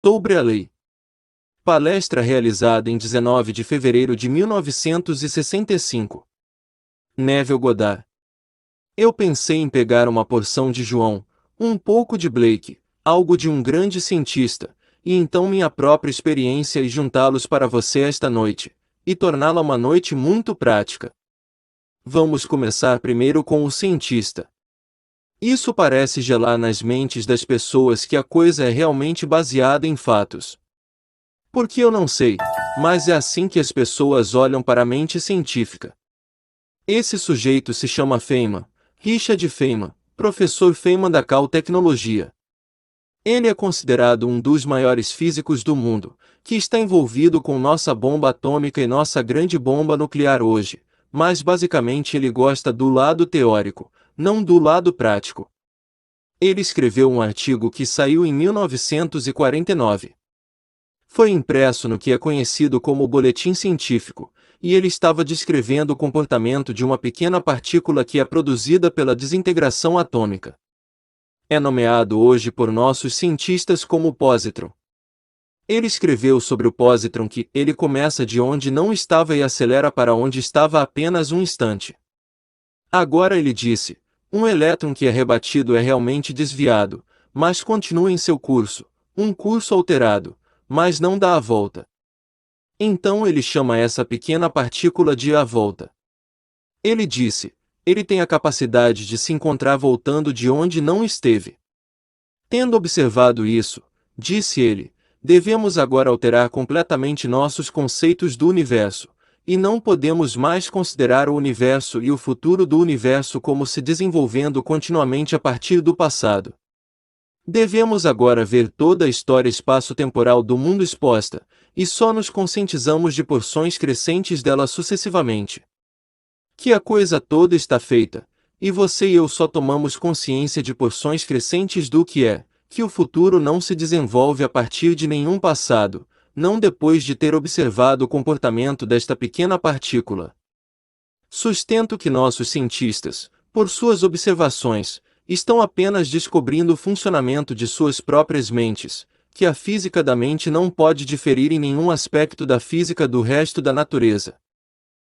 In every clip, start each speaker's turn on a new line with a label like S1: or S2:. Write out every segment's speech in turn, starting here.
S1: Sobre a lei. Palestra realizada em 19 de fevereiro de 1965. Neville Goddard. Eu pensei em pegar uma porção de João, um pouco de Blake, algo de um grande cientista, e então minha própria experiência e juntá-los para você esta noite, e torná-la uma noite muito prática. Vamos começar primeiro com o cientista. Isso parece gelar nas mentes das pessoas que a coisa é realmente baseada em fatos. Porque eu não sei, mas é assim que as pessoas olham para a mente científica. Esse sujeito se chama Feynman, Richard Feynman, professor Feynman da Cal Tecnologia. Ele é considerado um dos maiores físicos do mundo, que está envolvido com nossa bomba atômica e nossa grande bomba nuclear hoje, mas basicamente ele gosta do lado teórico, não do lado prático. Ele escreveu um artigo que saiu em 1949. Foi impresso no que é conhecido como o Boletim Científico, e ele estava descrevendo o comportamento de uma pequena partícula que é produzida pela desintegração atômica. É nomeado hoje por nossos cientistas como pósitron. Ele escreveu sobre o pósitron que ele começa de onde não estava e acelera para onde estava apenas um instante. Agora ele disse, um elétron que é rebatido é realmente desviado, mas continua em seu curso, um curso alterado, mas não dá a volta. Então ele chama essa pequena partícula de a volta. Ele disse, ele tem a capacidade de se encontrar voltando de onde não esteve. Tendo observado isso, disse ele, devemos agora alterar completamente nossos conceitos do universo, e não podemos mais considerar o universo e o futuro do universo como se desenvolvendo continuamente a partir do passado. Devemos agora ver toda a história espaço-temporal do mundo exposta, e só nos conscientizamos de porções crescentes dela sucessivamente. Que a coisa toda está feita, e você e eu só tomamos consciência de porções crescentes do que o futuro não se desenvolve a partir de nenhum passado, não depois de ter observado o comportamento desta pequena partícula. Sustento que nossos cientistas, por suas observações, estão apenas descobrindo o funcionamento de suas próprias mentes, que a física da mente não pode diferir em nenhum aspecto da física do resto da natureza.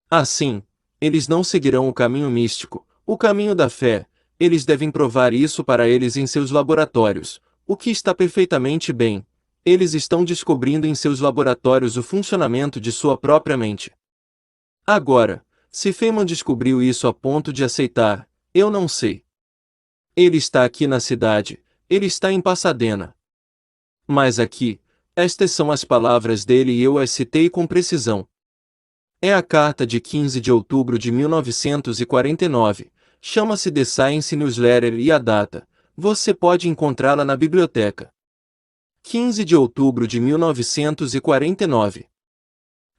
S1: Assim, eles não seguirão o caminho místico, o caminho da fé, eles devem provar isso para eles em seus laboratórios, o que está perfeitamente bem. Eles estão descobrindo em seus laboratórios o funcionamento de sua própria mente. Agora, se Feynman descobriu isso a ponto de aceitar, eu não sei. Ele está aqui na cidade, ele está em Pasadena. Mas aqui, estas são as palavras dele e eu as citei com precisão. É a carta de 15 de outubro de 1949, chama-se The Science Newsletter e a data, você pode encontrá-la na biblioteca. 15 de outubro de 1949.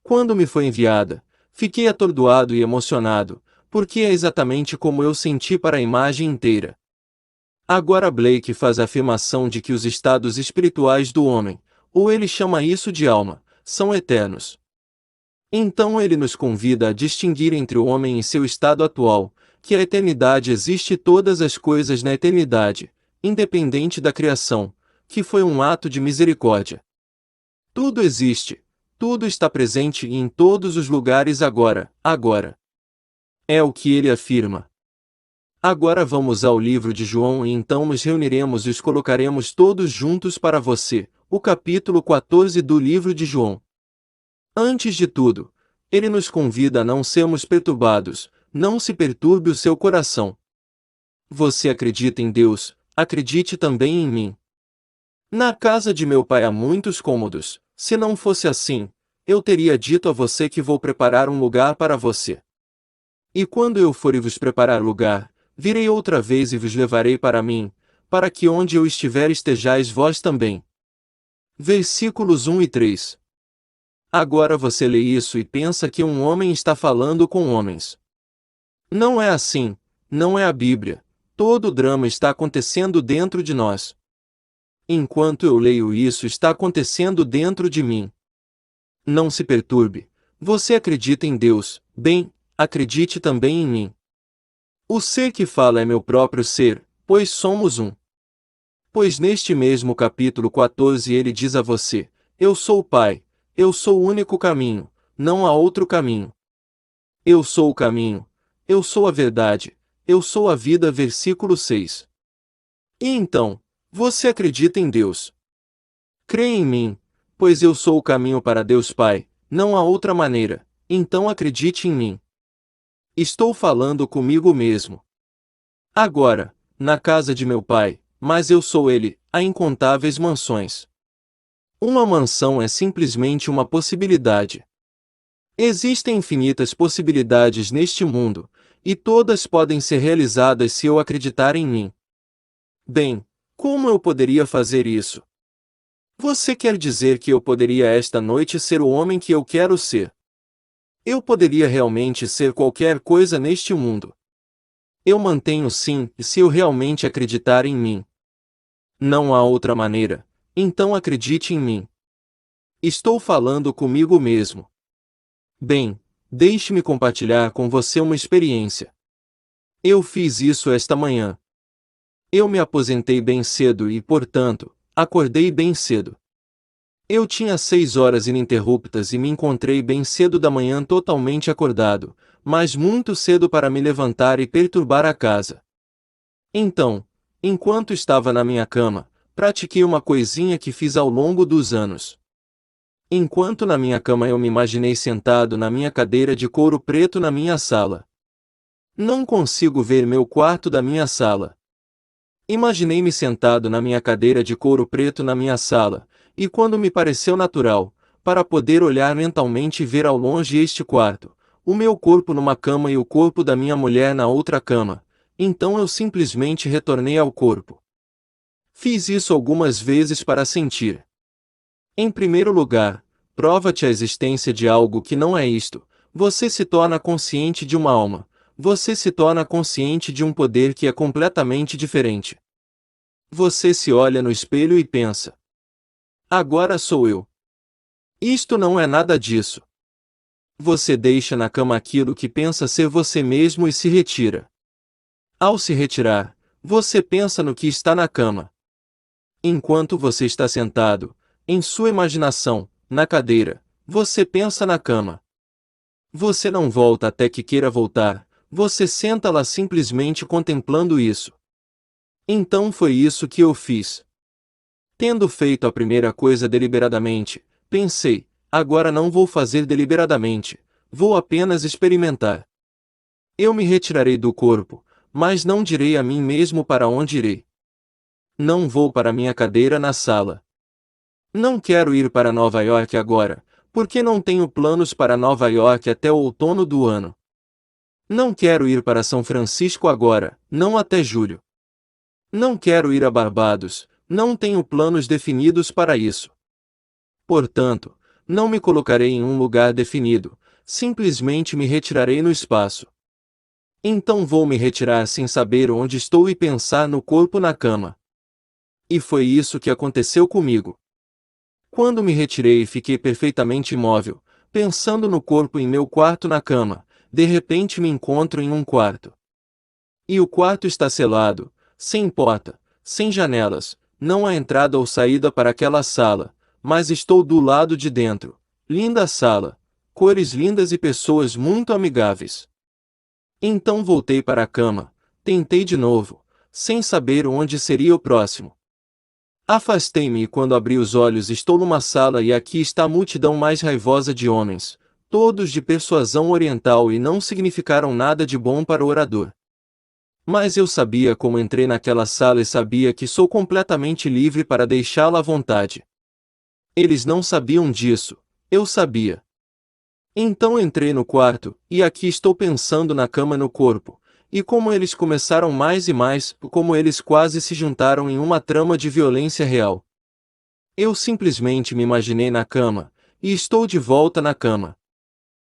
S1: Quando me foi enviada, fiquei atordoado e emocionado, porque é exatamente como eu senti para a imagem inteira. Agora Blake faz a afirmação de que os estados espirituais do homem, ou ele chama isso de alma, são eternos. Então ele nos convida a distinguir entre o homem e seu estado atual, que a eternidade existe todas as coisas na eternidade, independente da criação, que foi um ato de misericórdia. Tudo existe, tudo está presente e em todos os lugares agora. É o que ele afirma. Agora vamos ao livro de João e então nos reuniremos e os colocaremos todos juntos para você, o capítulo 14 do livro de João. Antes de tudo, ele nos convida a não sermos perturbados, não se perturbe o seu coração. Você acredita em Deus, acredite também em mim. Na casa de meu pai há muitos cômodos, se não fosse assim, eu teria dito a você que vou preparar um lugar para você. E quando eu for e vos preparar lugar, virei outra vez e vos levarei para mim, para que onde eu estiver estejais vós também. Versículos 1 e 3. Agora você lê isso e pensa que um homem está falando com homens. Não é assim, não é a Bíblia, todo o drama está acontecendo dentro de nós. Enquanto eu leio isso está acontecendo dentro de mim. Não se perturbe, você acredita em Deus, bem, acredite também em mim. O ser que fala é meu próprio ser, pois somos um. Pois neste mesmo capítulo 14 ele diz a você: eu sou o Pai, eu sou o único caminho, não há outro caminho. Eu sou o caminho, eu sou a verdade, eu sou a vida. Versículo 6. E então, você acredita em Deus? Crê em mim, pois eu sou o caminho para Deus Pai, não há outra maneira, então acredite em mim. Estou falando comigo mesmo. Agora, na casa de meu pai, mas eu sou ele, há incontáveis mansões. Uma mansão é simplesmente uma possibilidade. Existem infinitas possibilidades neste mundo, e todas podem ser realizadas se eu acreditar em mim. Bem, como eu poderia fazer isso? Você quer dizer que eu poderia esta noite ser o homem que eu quero ser? Eu poderia realmente ser qualquer coisa neste mundo. Eu mantenho sim, se eu realmente acreditar em mim. Não há outra maneira, então acredite em mim. Estou falando comigo mesmo. Bem, deixe-me compartilhar com você uma experiência. Eu fiz isso esta manhã. Eu me aposentei bem cedo e, portanto, acordei bem cedo. Eu tinha 6 horas ininterruptas e me encontrei bem cedo da manhã totalmente acordado, mas muito cedo para me levantar e perturbar a casa. Então, enquanto estava na minha cama, pratiquei uma coisinha que fiz ao longo dos anos. Enquanto na minha cama eu me imaginei sentado na minha cadeira de couro preto na minha sala. Não consigo ver meu quarto da minha sala. Imaginei-me sentado na minha cadeira de couro preto na minha sala, e quando me pareceu natural, para poder olhar mentalmente e ver ao longe este quarto, o meu corpo numa cama e o corpo da minha mulher na outra cama, então eu simplesmente retornei ao corpo. Fiz isso algumas vezes para sentir. Em primeiro lugar, prova-te a existência de algo que não é isto, você se torna consciente de uma alma, você se torna consciente de um poder que é completamente diferente. Você se olha no espelho e pensa: agora sou eu. Isto não é nada disso. Você deixa na cama aquilo que pensa ser você mesmo e se retira. Ao se retirar, você pensa no que está na cama. Enquanto você está sentado, em sua imaginação, na cadeira, você pensa na cama. Você não volta até que queira voltar, você senta lá simplesmente contemplando isso. Então foi isso que eu fiz. Tendo feito a primeira coisa deliberadamente, pensei: agora não vou fazer deliberadamente, vou apenas experimentar. Eu me retirarei do corpo, mas não direi a mim mesmo para onde irei. Não vou para minha cadeira na sala. Não quero ir para Nova York agora, porque não tenho planos para Nova York até o outono do ano. Não quero ir para São Francisco agora, não até julho. Não quero ir a Barbados, não tenho planos definidos para isso. Portanto, não me colocarei em um lugar definido, simplesmente me retirarei no espaço. Então vou me retirar sem saber onde estou e pensar no corpo na cama. E foi isso que aconteceu comigo. Quando me retirei e fiquei perfeitamente imóvel, pensando no corpo em meu quarto na cama, de repente me encontro em um quarto. E o quarto está selado, sem porta, sem janelas, não há entrada ou saída para aquela sala, mas estou do lado de dentro. Linda sala, cores lindas e pessoas muito amigáveis. Então voltei para a cama, tentei de novo, sem saber onde seria o próximo. Afastei-me e quando abri os olhos estou numa sala e aqui está a multidão mais raivosa de homens, todos de persuasão oriental e não significaram nada de bom para o orador. Mas eu sabia como entrei naquela sala e sabia que sou completamente livre para deixá-la à vontade. Eles não sabiam disso, eu sabia. Então entrei no quarto, e aqui estou pensando na cama e no corpo, e como eles começaram mais e mais, como eles quase se juntaram em uma trama de violência real. Eu simplesmente me imaginei na cama, e estou de volta na cama.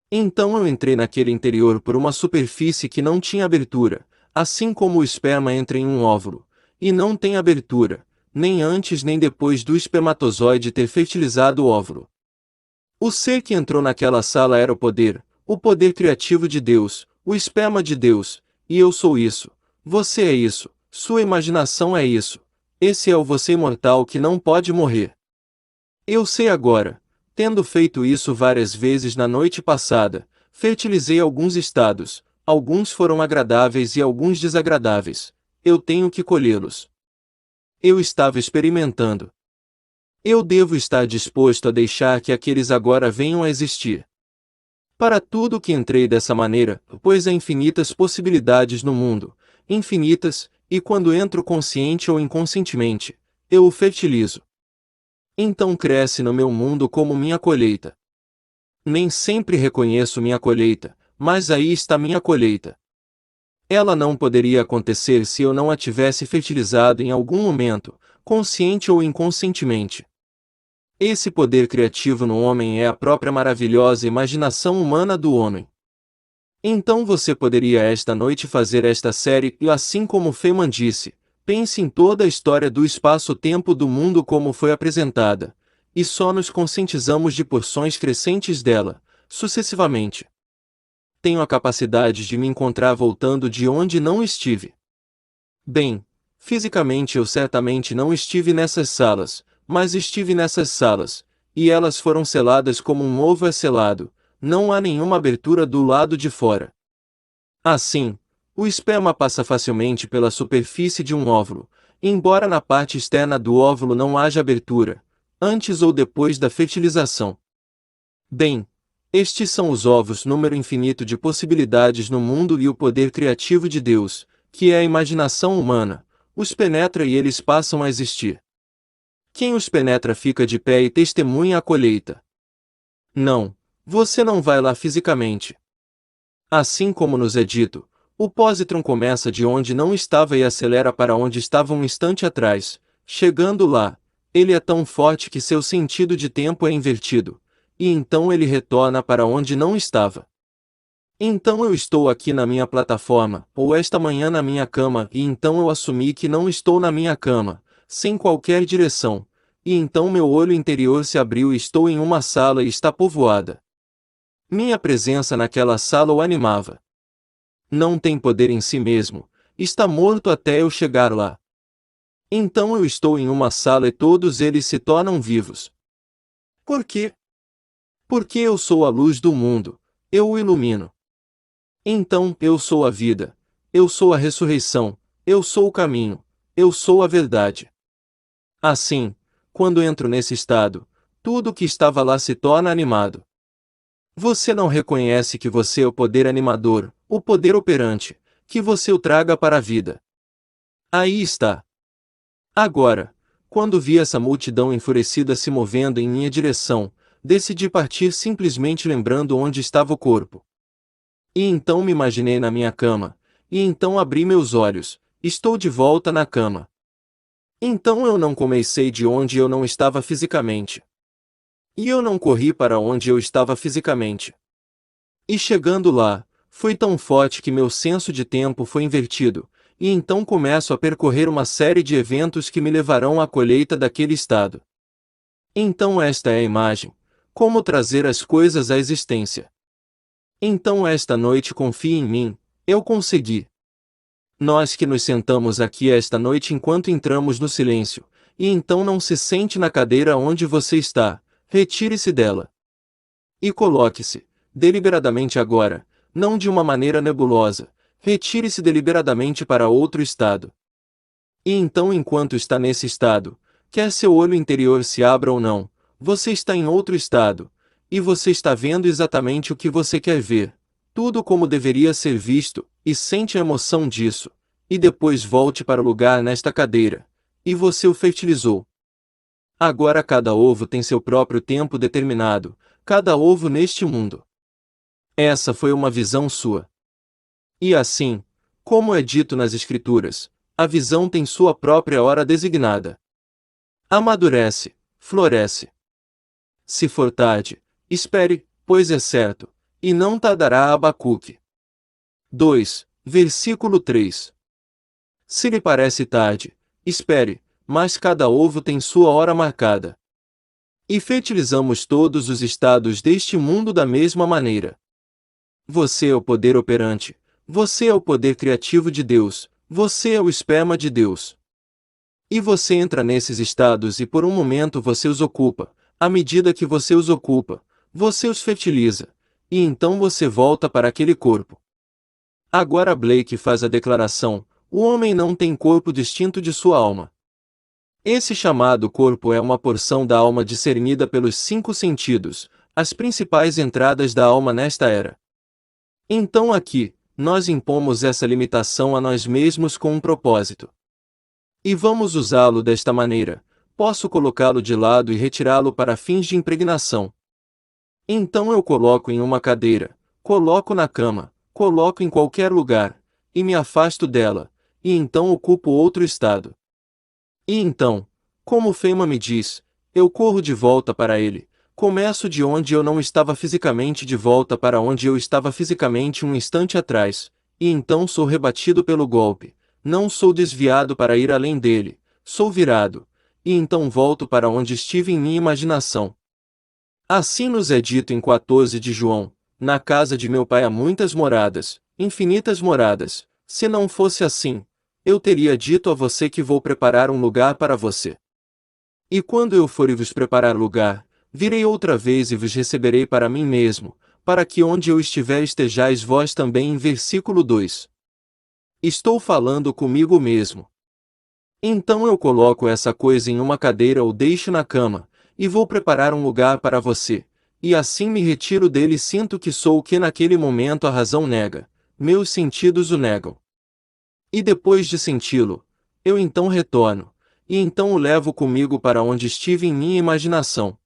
S1: Então eu entrei naquele interior por uma superfície que não tinha abertura, assim como o esperma entra em um óvulo, e não tem abertura, nem antes nem depois do espermatozoide ter fertilizado o óvulo. O ser que entrou naquela sala era o poder criativo de Deus, o esperma de Deus, e eu sou isso, você é isso, sua imaginação é isso, Esse é o você imortal que não pode morrer. Eu sei agora, tendo feito isso várias vezes na noite passada, fertilizei alguns estados, alguns foram agradáveis e alguns desagradáveis. Eu tenho que colhê-los. Eu estava experimentando. Eu devo estar disposto a deixar que aqueles agora venham a existir. Para tudo que entrei dessa maneira, pois há infinitas possibilidades no mundo, infinitas, e quando entro consciente ou inconscientemente, eu o fertilizo. Então cresce no meu mundo como minha colheita. Nem sempre reconheço minha colheita, mas aí está minha colheita. Ela não poderia acontecer se eu não a tivesse fertilizado em algum momento, consciente ou inconscientemente. Esse poder criativo no homem é a própria maravilhosa imaginação humana do homem. Então você poderia esta noite fazer esta série e, assim como Feynman disse, pense em toda a história do espaço-tempo do mundo como foi apresentada, e só nos conscientizamos de porções crescentes dela, sucessivamente. Tenho a capacidade de me encontrar voltando de onde não estive. Bem, fisicamente eu certamente não estive nessas salas, mas estive nessas salas, e elas foram seladas como um ovo é selado, não há nenhuma abertura do lado de fora. Assim, o esperma passa facilmente pela superfície de um óvulo, embora na parte externa do óvulo não haja abertura, antes ou depois da fertilização. Bem, estes são os ovos, número infinito de possibilidades no mundo e o poder criativo de Deus, que é a imaginação humana, os penetra e eles passam a existir. Quem os penetra fica de pé e testemunha a colheita. Não, você não vai lá fisicamente. Assim como nos é dito, o pósitron começa de onde não estava e acelera para onde estava um instante atrás. Chegando lá, ele é tão forte que seu sentido de tempo é invertido, e então ele retorna para onde não estava. Então eu estou aqui na minha plataforma, ou esta manhã na minha cama, e então eu assumi que não estou na minha cama, sem qualquer direção, e então meu olho interior se abriu e estou em uma sala e está povoada. Minha presença naquela sala o animava. Não tem poder em si mesmo, está morto até eu chegar lá. Então eu estou em uma sala e todos eles se tornam vivos. Por quê? Porque eu sou a luz do mundo, eu o ilumino. Então eu sou a vida, eu sou a ressurreição, eu sou o caminho, eu sou a verdade. Assim, quando entro nesse estado, tudo que estava lá se torna animado. Você não reconhece que você é o poder animador, o poder operante, que você o traga para a vida. Aí está. Agora, quando vi essa multidão enfurecida se movendo em minha direção, decidi partir simplesmente lembrando onde estava o corpo. E então me imaginei na minha cama, e então abri meus olhos, estou de volta na cama. Então eu não comecei de onde eu não estava fisicamente. E eu não corri para onde eu estava fisicamente. E chegando lá, foi tão forte que meu senso de tempo foi invertido, e então começo a percorrer uma série de eventos que me levarão à colheita daquele estado. Então esta é a imagem, como trazer as coisas à existência. Então esta noite confie em mim, eu consegui. Nós que nos sentamos aqui esta noite enquanto entramos no silêncio, e então não se sente na cadeira onde você está, retire-se dela. E coloque-se, deliberadamente agora, não de uma maneira nebulosa, retire-se deliberadamente para outro estado. E então enquanto está nesse estado, quer seu olho interior se abra ou não, você está em outro estado, e você está vendo exatamente o que você quer ver, tudo como deveria ser visto, e sente a emoção disso, e depois volte para o lugar nesta cadeira, e você o fertilizou. Agora cada ovo tem seu próprio tempo determinado, cada ovo neste mundo. Essa foi uma visão sua. E assim, como é dito nas Escrituras, a visão tem sua própria hora designada. Amadurece, floresce. Se for tarde, espere, pois é certo, e não tardará. Abacuque 2, versículo 3. Se lhe parece tarde, espere, mas cada ovo tem sua hora marcada. E fertilizamos todos os estados deste mundo da mesma maneira. Você é o poder operante, você é o poder criativo de Deus, você é o esperma de Deus. E você entra nesses estados e por um momento você os ocupa. À medida que você os ocupa, você os fertiliza. E então você volta para aquele corpo. Agora Blake faz a declaração: o homem não tem corpo distinto de sua alma. Esse chamado corpo é uma porção da alma discernida pelos 5 sentidos, as principais entradas da alma nesta era. Então aqui, nós impomos essa limitação a nós mesmos com um propósito. E vamos usá-lo desta maneira: posso colocá-lo de lado e retirá-lo para fins de impregnação. Então eu coloco em uma cadeira, coloco na cama, coloco em qualquer lugar, e me afasto dela, e então ocupo outro estado. E então, como Feynman me diz, eu corro de volta para ele, começo de onde eu não estava fisicamente de volta para onde eu estava fisicamente um instante atrás, e então sou rebatido pelo golpe, não sou desviado para ir além dele, sou virado, e então volto para onde estive em minha imaginação. Assim nos é dito em 14 de João: na casa de meu pai há muitas moradas, infinitas moradas. Se não fosse assim, eu teria dito a você que vou preparar um lugar para você. E quando eu for e vos preparar lugar, virei outra vez e vos receberei para mim mesmo, para que onde eu estiver estejais vós também. Em versículo 2. Estou falando comigo mesmo. Então eu coloco essa coisa em uma cadeira ou deixo na cama, e vou preparar um lugar para você, e assim me retiro dele e sinto que sou o que naquele momento a razão nega, meus sentidos o negam. E depois de senti-lo, eu então retorno, e então o levo comigo para onde estive em minha imaginação.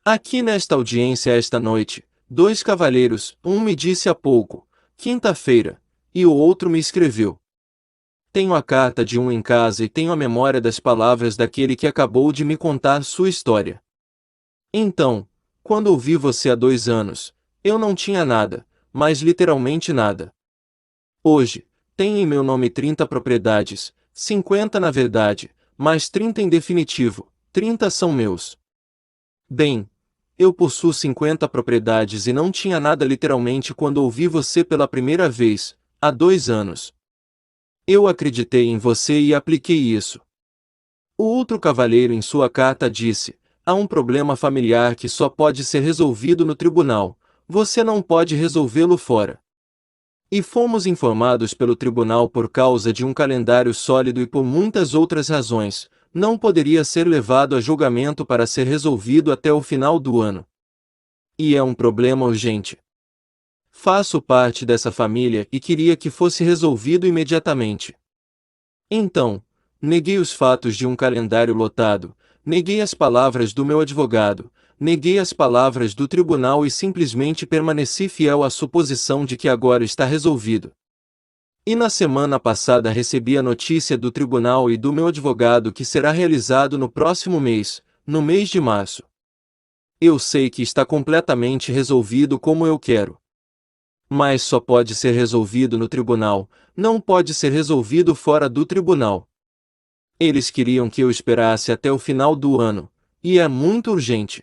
S1: Aqui nesta audiência esta noite, 2 cavalheiros, um me disse há pouco, quinta-feira, e o outro me escreveu. Tenho a carta de um em casa e tenho a memória das palavras daquele que acabou de me contar sua história. Então, quando ouvi você há 2 anos, eu não tinha nada, mas literalmente nada. Hoje, tenho em meu nome 30 propriedades, 50 na verdade, mas 30 em definitivo, 30 são meus. Bem, eu possuo 50 propriedades e não tinha nada literalmente quando ouvi você pela primeira vez, há 2 anos. Eu acreditei em você e apliquei isso. O outro cavalheiro em sua carta disse: há um problema familiar que só pode ser resolvido no tribunal, você não pode resolvê-lo fora. E fomos informados pelo tribunal por causa de um calendário sólido e por muitas outras razões, não poderia ser levado a julgamento para ser resolvido até o final do ano. E é um problema urgente. Faço parte dessa família e queria que fosse resolvido imediatamente. Então, neguei os fatos de um calendário lotado, neguei as palavras do meu advogado, neguei as palavras do tribunal e simplesmente permaneci fiel à suposição de que agora está resolvido. E na semana passada recebi a notícia do tribunal e do meu advogado que será realizado no próximo mês, no mês de março. Eu sei que está completamente resolvido como eu quero. Mas só pode ser resolvido no tribunal, não pode ser resolvido fora do tribunal. Eles queriam que eu esperasse até o final do ano, e é muito urgente.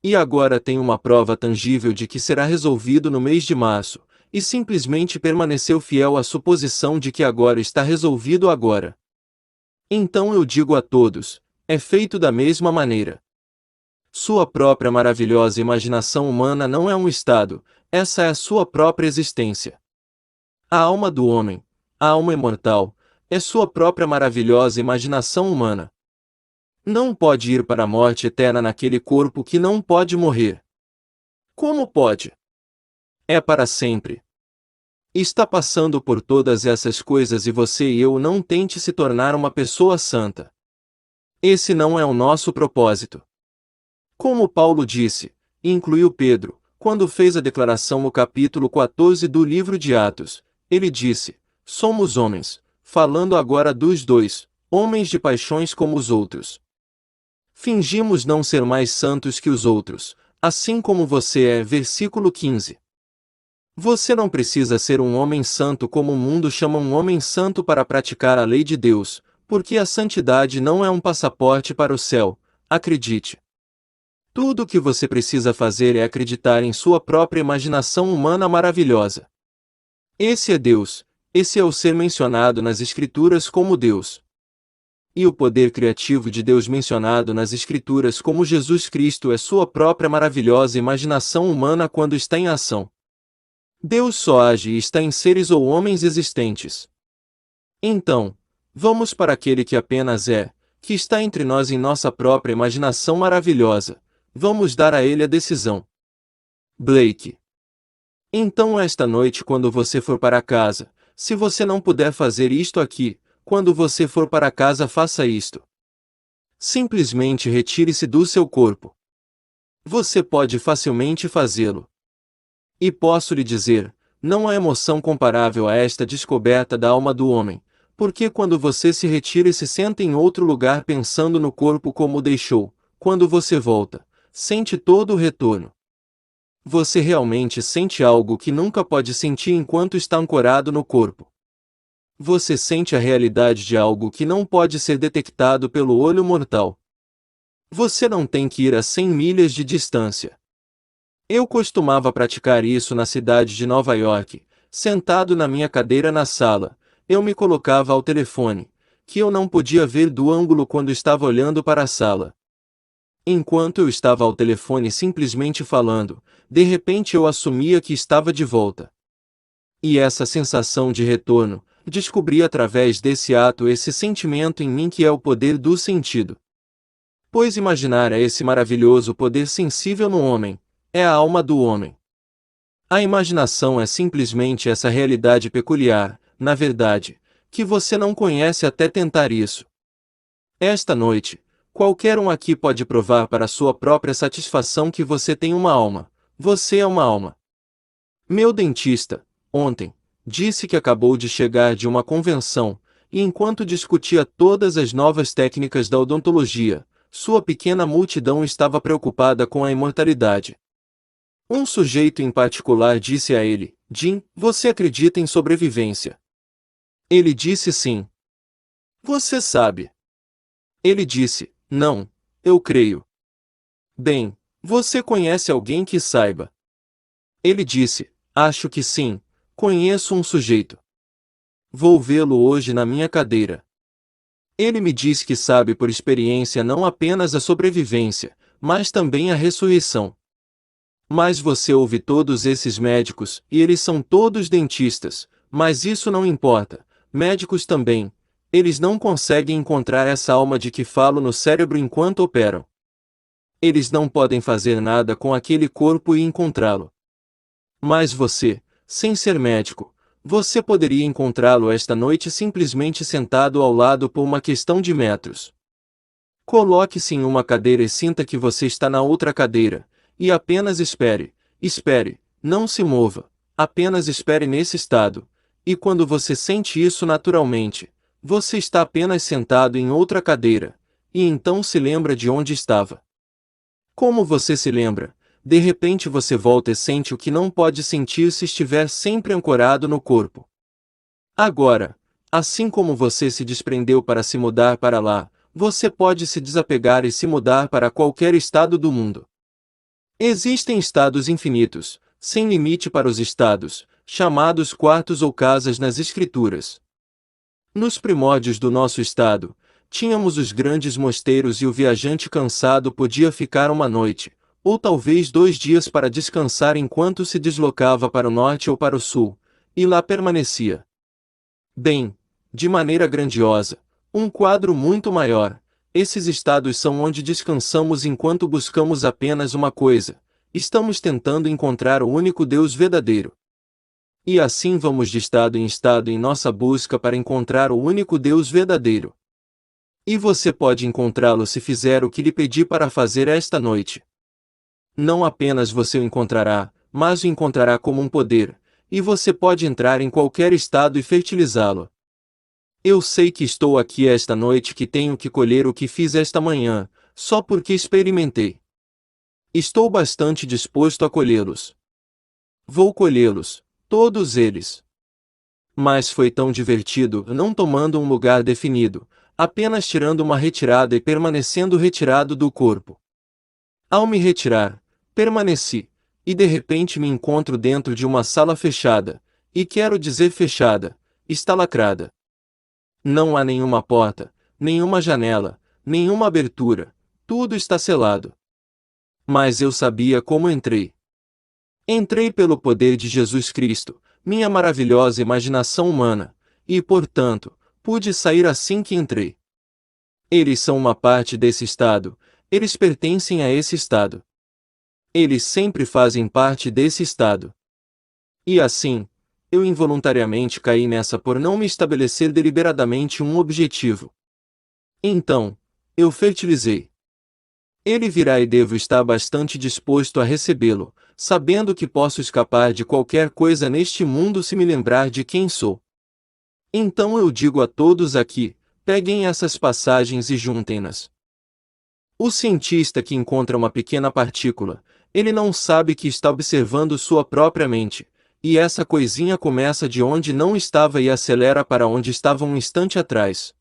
S1: E agora tenho uma prova tangível de que será resolvido no mês de março, e simplesmente permaneceu fiel à suposição de que agora está resolvido agora. Então eu digo a todos, é feito da mesma maneira. Sua própria maravilhosa imaginação humana não é um estado, essa é a sua própria existência. A alma do homem, a alma imortal, é sua própria maravilhosa imaginação humana. Não pode ir para a morte eterna naquele corpo que não pode morrer. Como pode? É para sempre. Está passando por todas essas coisas e você e eu não tente se tornar uma pessoa santa. Esse não é o nosso propósito. Como Paulo disse, e incluiu Pedro, quando fez a declaração no capítulo 14 do livro de Atos, ele disse: somos homens, falando agora dos dois, homens de paixões como os outros. Fingimos não ser mais santos que os outros, assim como você é. Versículo 15. Você não precisa ser um homem santo como o mundo chama um homem santo para praticar a lei de Deus, porque a santidade não é um passaporte para o céu, acredite. Tudo o que você precisa fazer é acreditar em sua própria imaginação humana maravilhosa. Esse é Deus, esse é o ser mencionado nas Escrituras como Deus. E o poder criativo de Deus mencionado nas Escrituras como Jesus Cristo é sua própria maravilhosa imaginação humana quando está em ação. Deus só age e está em seres ou homens existentes. Então, vamos para aquele que apenas é, que está entre nós em nossa própria imaginação maravilhosa. Vamos dar a ele a decisão. Blake. Então esta noite quando você for para casa, se você não puder fazer isto aqui, quando você for para casa faça isto. Simplesmente retire-se do seu corpo. Você pode facilmente fazê-lo. E posso lhe dizer, não há emoção comparável a esta descoberta da alma do homem, porque quando você se retira e se senta em outro lugar pensando no corpo como o deixou, quando você volta, sente todo o retorno. Você realmente sente algo que nunca pode sentir enquanto está ancorado no corpo. Você sente a realidade de algo que não pode ser detectado pelo olho mortal. Você não tem que ir a 100 milhas de distância. Eu costumava praticar isso na cidade de Nova York, sentado na minha cadeira na sala, eu me colocava ao telefone, que eu não podia ver do ângulo quando estava olhando para a sala. Enquanto eu estava ao telefone simplesmente falando, de repente eu assumia que estava de volta. E essa sensação de retorno, descobri através desse ato esse sentimento em mim que é o poder do sentido. Pois imaginar é esse maravilhoso poder sensível no homem, é a alma do homem. A imaginação é simplesmente essa realidade peculiar, na verdade, que você não conhece até tentar isso. Esta noite, qualquer um aqui pode provar para sua própria satisfação que você tem uma alma. Você é uma alma. Meu dentista, ontem, disse que acabou de chegar de uma convenção, e enquanto discutia todas as novas técnicas da odontologia, sua pequena multidão estava preocupada com a imortalidade. Um sujeito em particular disse a ele, Jim, você acredita em sobrevivência? Ele disse sim. Você sabe. Ele disse, não, eu creio. Bem, você conhece alguém que saiba? Ele disse, acho que sim, conheço um sujeito. Vou vê-lo hoje na minha cadeira. Ele me diz que sabe por experiência não apenas a sobrevivência, mas também a ressurreição. Mas você ouve todos esses médicos, e eles são todos dentistas, mas isso não importa, médicos também, eles não conseguem encontrar essa alma de que falo no cérebro enquanto operam. Eles não podem fazer nada com aquele corpo e encontrá-lo. Mas você, sem ser médico, você poderia encontrá-lo esta noite simplesmente sentado ao lado por uma questão de metros. Coloque-se em uma cadeira e sinta que você está na outra cadeira, e apenas espere, não se mova, apenas espere nesse estado, e quando você sente isso naturalmente, você está apenas sentado em outra cadeira, e então se lembra de onde estava. Como você se lembra, de repente você volta e sente o que não pode sentir se estiver sempre ancorado no corpo. Agora, assim como você se desprendeu para se mudar para lá, você pode se desapegar e se mudar para qualquer estado do mundo. Existem estados infinitos, sem limite para os estados, chamados quartos ou casas nas Escrituras. Nos primórdios do nosso estado, tínhamos os grandes mosteiros e o viajante cansado podia ficar uma noite, ou talvez 2 dias para descansar enquanto se deslocava para o norte ou para o sul, e lá permanecia. Bem, de maneira grandiosa, um quadro muito maior, esses estados são onde descansamos enquanto buscamos apenas uma coisa, estamos tentando encontrar o único Deus verdadeiro. E assim vamos de estado em nossa busca para encontrar o único Deus verdadeiro. E você pode encontrá-lo se fizer o que lhe pedi para fazer esta noite. Não apenas você o encontrará, mas o encontrará como um poder, e você pode entrar em qualquer estado e fertilizá-lo. Eu sei que estou aqui esta noite que tenho que colher o que fiz esta manhã, só porque experimentei. Estou bastante disposto a colhê-los. Vou colhê-los, todos eles. Mas foi tão divertido não tomando um lugar definido, apenas tirando uma retirada e permanecendo retirado do corpo. Ao me retirar, permaneci, e de repente me encontro dentro de uma sala fechada, e quero dizer fechada, está lacrada. Não há nenhuma porta, nenhuma janela, nenhuma abertura, tudo está selado. Mas eu sabia como entrei. Entrei pelo poder de Jesus Cristo, minha maravilhosa imaginação humana, e, portanto, pude sair assim que entrei. Eles são uma parte desse estado, eles pertencem a esse estado. Eles sempre fazem parte desse estado. E assim, eu involuntariamente caí nessa por não me estabelecer deliberadamente um objetivo. Então, eu fertilizei. Ele virá e devo estar bastante disposto a recebê-lo, sabendo que posso escapar de qualquer coisa neste mundo se me lembrar de quem sou. Então eu digo a todos aqui, peguem essas passagens e juntem-nas. O cientista que encontra uma pequena partícula, ele não sabe que está observando sua própria mente, e essa coisinha começa de onde não estava e acelera para onde estava um instante atrás.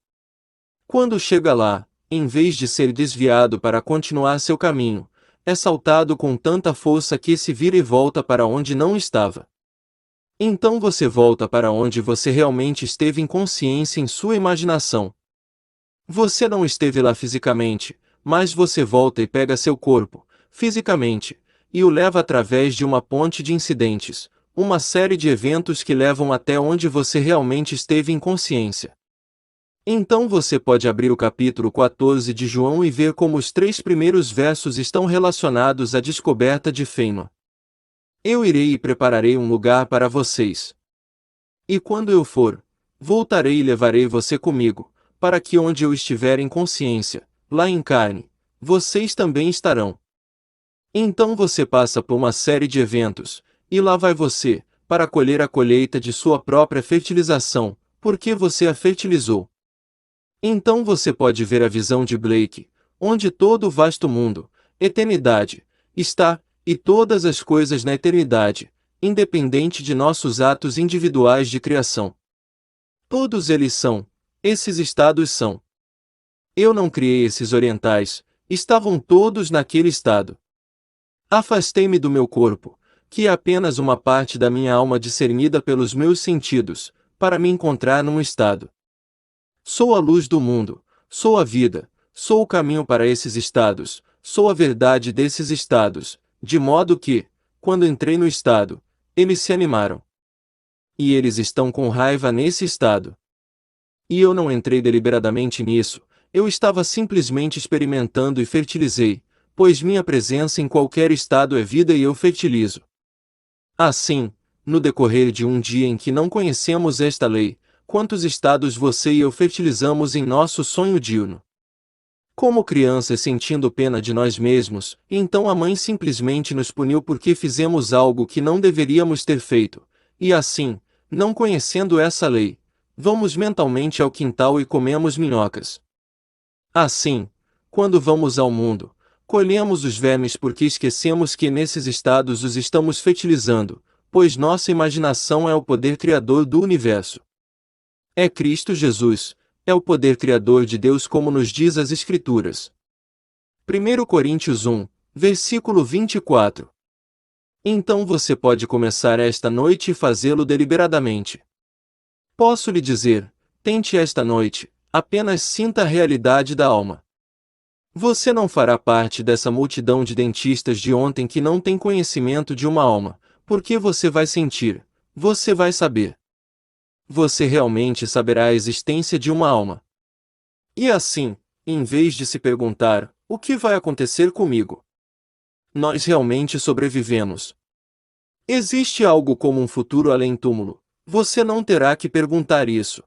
S1: Quando chega lá, em vez de ser desviado para continuar seu caminho, é saltado com tanta força que se vira e volta para onde não estava. Então você volta para onde você realmente esteve em consciência em sua imaginação. Você não esteve lá fisicamente, mas você volta e pega seu corpo, fisicamente, e o leva através de uma ponte de incidentes, uma série de eventos que levam até onde você realmente esteve em consciência. Então você pode abrir o capítulo 14 de João e ver como os 3 primeiros versos estão relacionados à descoberta de Fênua. Eu irei e prepararei um lugar para vocês. E quando eu for, voltarei e levarei você comigo, para que onde eu estiver em consciência, lá em carne, vocês também estarão. Então você passa por uma série de eventos, e lá vai você, para colher a colheita de sua própria fertilização, porque você a fertilizou. Então você pode ver a visão de Blake, onde todo o vasto mundo, eternidade, está, e todas as coisas na eternidade, independente de nossos atos individuais de criação. Todos eles são, esses estados são. Eu não criei esses orientais, estavam todos naquele estado. Afastei-me do meu corpo, que é apenas uma parte da minha alma discernida pelos meus sentidos, para me encontrar num estado. Sou a luz do mundo, sou a vida, sou o caminho para esses estados, sou a verdade desses estados, de modo que, quando entrei no estado, eles se animaram. E eles estão com raiva nesse estado. E eu não entrei deliberadamente nisso, eu estava simplesmente experimentando e fertilizei, pois minha presença em qualquer estado é vida e eu fertilizo. Assim, no decorrer de um dia em que não conhecemos esta lei, quantos estados você e eu fertilizamos em nosso sonho diurno? Como crianças sentindo pena de nós mesmos, então a mãe simplesmente nos puniu porque fizemos algo que não deveríamos ter feito, e assim, não conhecendo essa lei, vamos mentalmente ao quintal e comemos minhocas. Assim, quando vamos ao mundo, colhemos os vermes porque esquecemos que nesses estados os estamos fertilizando, pois nossa imaginação é o poder criador do universo. É Cristo Jesus, é o poder criador de Deus como nos diz as Escrituras. 1 Coríntios 1, versículo 24. Então você pode começar esta noite e fazê-lo deliberadamente. Posso lhe dizer, tente esta noite, apenas sinta a realidade da alma. Você não fará parte dessa multidão de dentistas de ontem que não tem conhecimento de uma alma, porque você vai sentir, você vai saber. Você realmente saberá a existência de uma alma. E assim, em vez de se perguntar, o que vai acontecer comigo? Nós realmente sobrevivemos. Existe algo como um futuro além túmulo, você não terá que perguntar isso.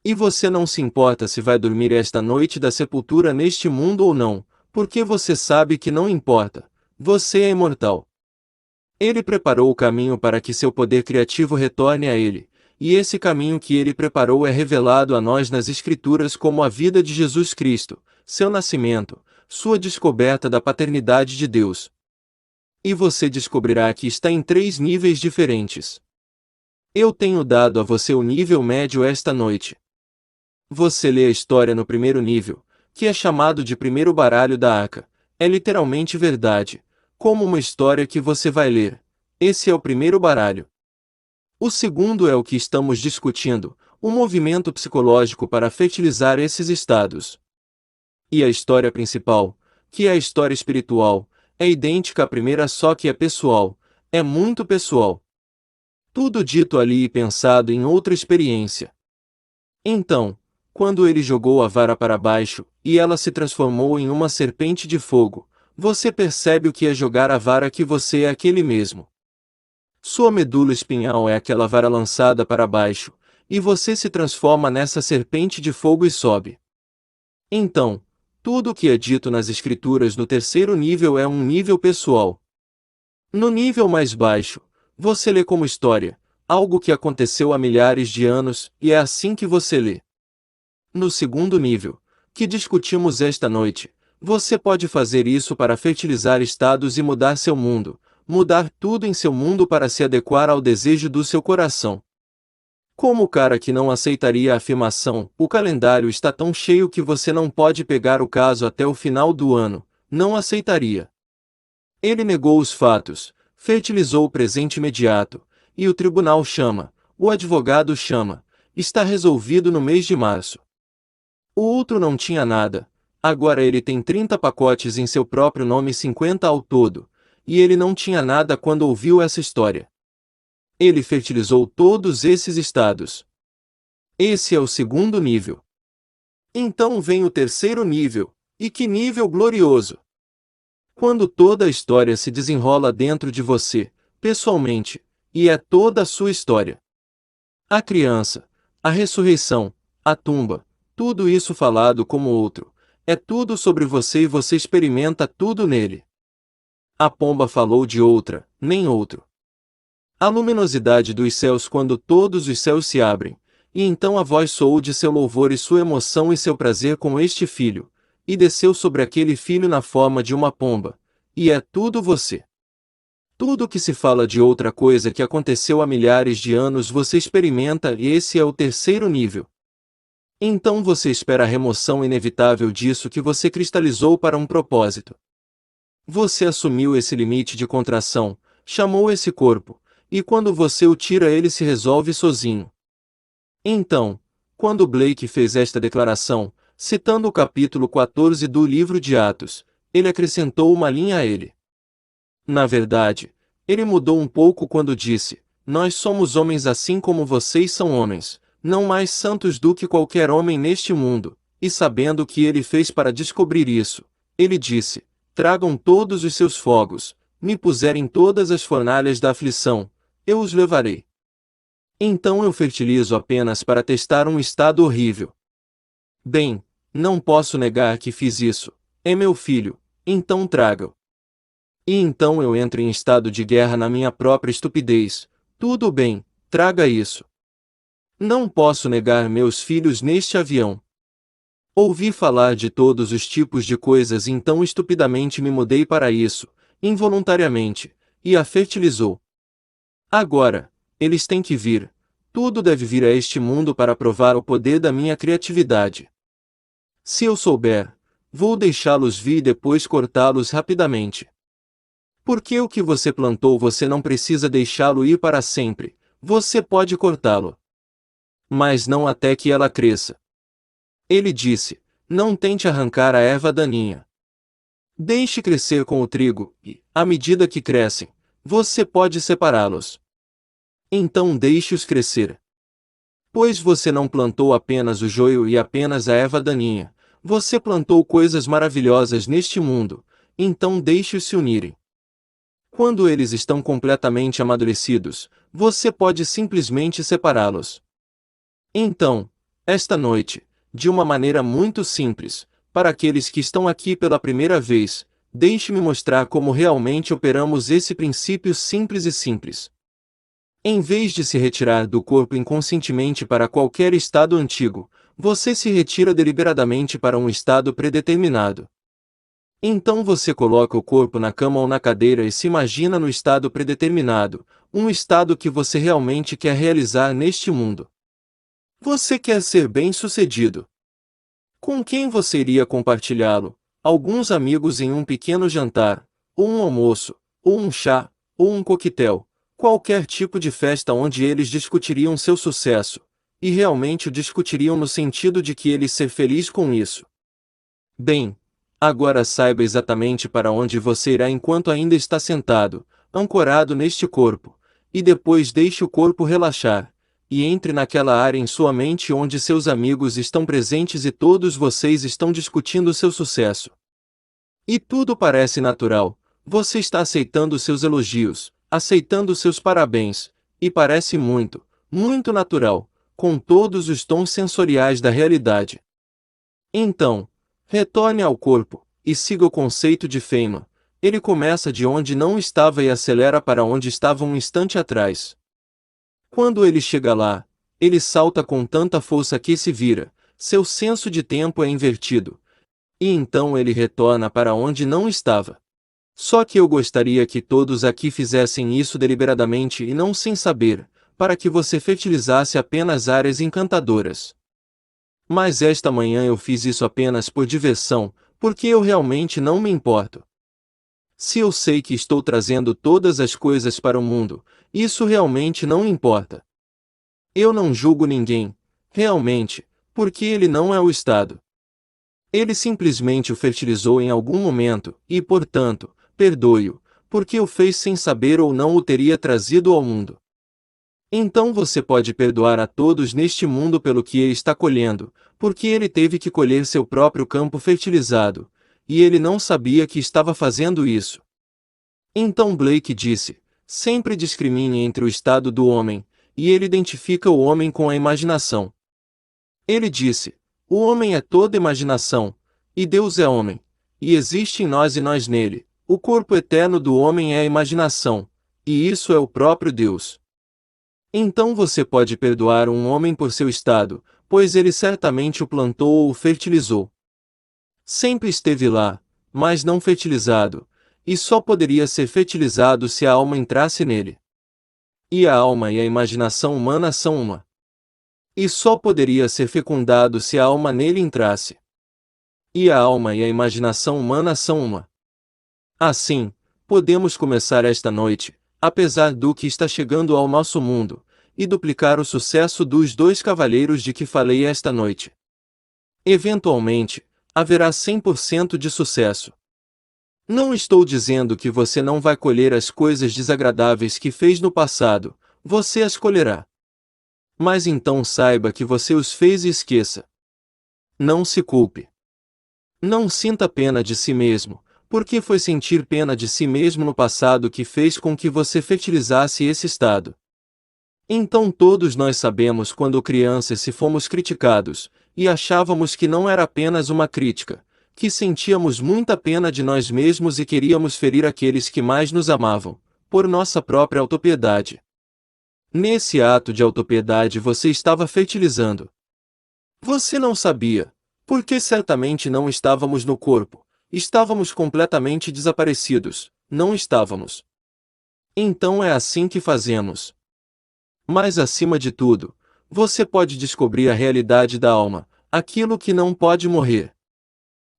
S1: E você não se importa se vai dormir esta noite da sepultura neste mundo ou não, porque você sabe que não importa, você é imortal. Ele preparou o caminho para que seu poder criativo retorne a ele. E esse caminho que ele preparou é revelado a nós nas Escrituras como a vida de Jesus Cristo, seu nascimento, sua descoberta da paternidade de Deus. E você descobrirá que está em 3 níveis diferentes. Eu tenho dado a você o nível médio esta noite. Você lê a história no primeiro nível, que é chamado de primeiro baralho da Aca, é literalmente verdade, como uma história que você vai ler. Esse é o primeiro baralho. O segundo é o que estamos discutindo, o movimento psicológico para fertilizar esses estados. E a história principal, que é a história espiritual, é idêntica à primeira, só que é pessoal, é muito pessoal. Tudo dito ali e pensado em outra experiência. Então, quando ele jogou a vara para baixo, e ela se transformou em uma serpente de fogo, você percebe o que é jogar a vara, que você é aquele mesmo. Sua medula espinhal é aquela vara lançada para baixo, e você se transforma nessa serpente de fogo e sobe. Então, tudo o que é dito nas escrituras no terceiro nível é um nível pessoal. No nível mais baixo, você lê como história, algo que aconteceu há milhares de anos, e é assim que você lê. No segundo nível, que discutimos esta noite, você pode fazer isso para fertilizar estados e mudar seu mundo, mudar tudo em seu mundo para se adequar ao desejo do seu coração. Como o cara que não aceitaria a afirmação, o calendário está tão cheio que você não pode pegar o caso até o final do ano, não aceitaria. Ele negou os fatos, fertilizou o presente imediato, e o tribunal chama, o advogado chama, está resolvido no mês de março. O outro não tinha nada, agora ele tem 30 pacotes em seu próprio nome, 50 ao todo, e ele não tinha nada quando ouviu essa história. Ele fertilizou todos esses estados. Esse é o segundo nível. Então vem o terceiro nível, e que nível glorioso! Quando toda a história se desenrola dentro de você, pessoalmente, e é toda a sua história. A criança, a ressurreição, a tumba, tudo isso falado como outro, é tudo sobre você e você experimenta tudo nele. A pomba falou de outra, nem outro. A luminosidade dos céus, quando todos os céus se abrem, e então a voz soou de seu louvor e sua emoção e seu prazer com este filho, e desceu sobre aquele filho na forma de uma pomba, e é tudo você. Tudo que se fala de outra coisa que aconteceu há milhares de anos você experimenta, e esse é o terceiro nível. Então você espera a remoção inevitável disso que você cristalizou para um propósito. Você assumiu esse limite de contração, chamou esse corpo, e quando você o tira ele se resolve sozinho. Então, quando Blake fez esta declaração, citando o capítulo 14 do livro de Atos, ele acrescentou uma linha a ele. Na verdade, ele mudou um pouco quando disse, nós somos homens assim como vocês são homens, não mais santos do que qualquer homem neste mundo, e sabendo o que ele fez para descobrir isso, ele disse, tragam todos os seus fogos, me puserem todas as fornalhas da aflição, eu os levarei. Então eu fertilizo apenas para testar um estado horrível. Bem, não posso negar que fiz isso, é meu filho, então traga-o. E então eu entro em estado de guerra na minha própria estupidez, tudo bem, traga isso. Não posso negar meus filhos neste avião. Ouvi falar de todos os tipos de coisas, então estupidamente me mudei para isso, involuntariamente, e a fertilizou. Agora, eles têm que vir, tudo deve vir a este mundo para provar o poder da minha criatividade. Se eu souber, vou deixá-los vir e depois cortá-los rapidamente. Porque o que você plantou você não precisa deixá-lo ir para sempre, você pode cortá-lo. Mas não até que ela cresça. Ele disse, não tente arrancar a erva daninha. Deixe crescer com o trigo, e, à medida que crescem, você pode separá-los. Então deixe-os crescer. Pois você não plantou apenas o joio e apenas a erva daninha, você plantou coisas maravilhosas neste mundo, então deixe-os se unirem. Quando eles estão completamente amadurecidos, você pode simplesmente separá-los. Então, esta noite, de uma maneira muito simples, para aqueles que estão aqui pela primeira vez, deixe-me mostrar como realmente operamos esse princípio simples e simples. Em vez de se retirar do corpo inconscientemente para qualquer estado antigo, você se retira deliberadamente para um estado predeterminado. Então você coloca o corpo na cama ou na cadeira e se imagina no estado predeterminado, um estado que você realmente quer realizar neste mundo. Você quer ser bem-sucedido. Com quem você iria compartilhá-lo? Alguns amigos em um pequeno jantar, ou um almoço, ou um chá, ou um coquetel, qualquer tipo de festa onde eles discutiriam seu sucesso, e realmente o discutiriam no sentido de que ele ser feliz com isso. Bem, agora saiba exatamente para onde você irá enquanto ainda está sentado, ancorado neste corpo, e depois deixe o corpo relaxar, e entre naquela área em sua mente onde seus amigos estão presentes e todos vocês estão discutindo seu sucesso. E tudo parece natural, você está aceitando seus elogios, aceitando seus parabéns, e parece muito, muito natural, com todos os tons sensoriais da realidade. Então, retorne ao corpo, e siga o conceito de Feynman. Ele começa de onde não estava e acelera para onde estava um instante atrás. Quando ele chega lá, ele salta com tanta força que se vira, seu senso de tempo é invertido. E então ele retorna para onde não estava. Só que eu gostaria que todos aqui fizessem isso deliberadamente e não sem saber, para que você fertilizasse apenas áreas encantadoras. Mas esta manhã eu fiz isso apenas por diversão, porque eu realmente não me importo. Se eu sei que estou trazendo todas as coisas para o mundo, isso realmente não importa. Eu não julgo ninguém, realmente, porque ele não é o Estado. Ele simplesmente o fertilizou em algum momento, e portanto, perdoe-o, porque o fez sem saber ou não o teria trazido ao mundo. Então você pode perdoar a todos neste mundo pelo que ele está colhendo, porque ele teve que colher seu próprio campo fertilizado, e ele não sabia que estava fazendo isso. Então Blake disse, sempre discrimine entre o estado do homem, e ele identifica o homem com a imaginação. Ele disse, o homem é toda imaginação, e Deus é homem, e existe em nós e nós nele, o corpo eterno do homem é a imaginação, e isso é o próprio Deus. Então você pode perdoar um homem por seu estado, pois ele certamente o plantou ou o fertilizou. Sempre esteve lá, mas não fertilizado, e só poderia ser fertilizado se a alma entrasse nele. E a alma e a imaginação humana são uma. E só poderia ser fecundado se a alma nele entrasse. E a alma e a imaginação humana são uma. Assim, podemos começar esta noite, apesar do que está chegando ao nosso mundo, e duplicar o sucesso dos dois cavalheiros de que falei esta noite. Eventualmente, haverá 100% de sucesso. Não estou dizendo que você não vai colher as coisas desagradáveis que fez no passado, você as colherá. Mas então saiba que você os fez e esqueça. Não se culpe. Não sinta pena de si mesmo, porque foi sentir pena de si mesmo no passado que fez com que você fertilizasse esse estado. Então todos nós sabemos quando crianças se fomos criticados, e achávamos que não era apenas uma crítica, que sentíamos muita pena de nós mesmos e queríamos ferir aqueles que mais nos amavam, por nossa própria autopiedade. Nesse ato de autopiedade você estava fertilizando. Você não sabia, porque certamente não estávamos no corpo, estávamos completamente desaparecidos, não estávamos. Então é assim que fazemos. Mas acima de tudo, você pode descobrir a realidade da alma, aquilo que não pode morrer.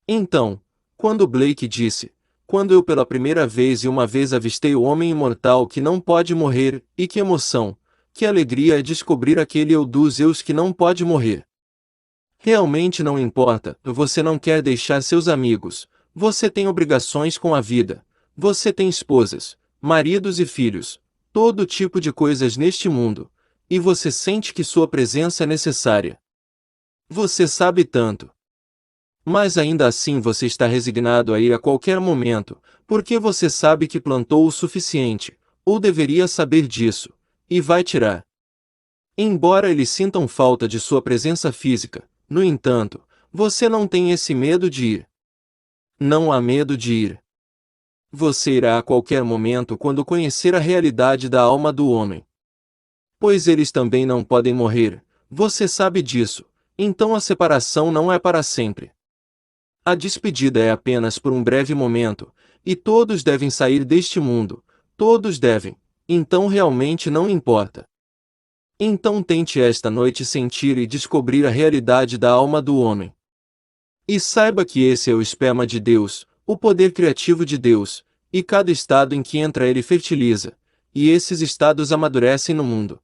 S1: Então, quando Blake disse, quando eu pela primeira vez e uma vez avistei o homem imortal que não pode morrer, e que emoção, que alegria é descobrir aquele eu dos eus que não pode morrer. Realmente não importa, você não quer deixar seus amigos, você tem obrigações com a vida, você tem esposas, maridos e filhos, todo tipo de coisas neste mundo, e você sente que sua presença é necessária. Você sabe tanto. Mas ainda assim você está resignado a ir a qualquer momento, porque você sabe que plantou o suficiente, ou deveria saber disso, e vai tirar. Embora eles sintam falta de sua presença física, no entanto, você não tem esse medo de ir. Não há medo de ir. Você irá a qualquer momento quando conhecer a realidade da alma do homem. Pois eles também não podem morrer, você sabe disso, então a separação não é para sempre. A despedida é apenas por um breve momento, e todos devem sair deste mundo, todos devem, então realmente não importa. Então tente esta noite sentir e descobrir a realidade da alma do homem. E saiba que esse é o esperma de Deus, o poder criativo de Deus, e cada estado em que entra ele fertiliza, e esses estados amadurecem no mundo.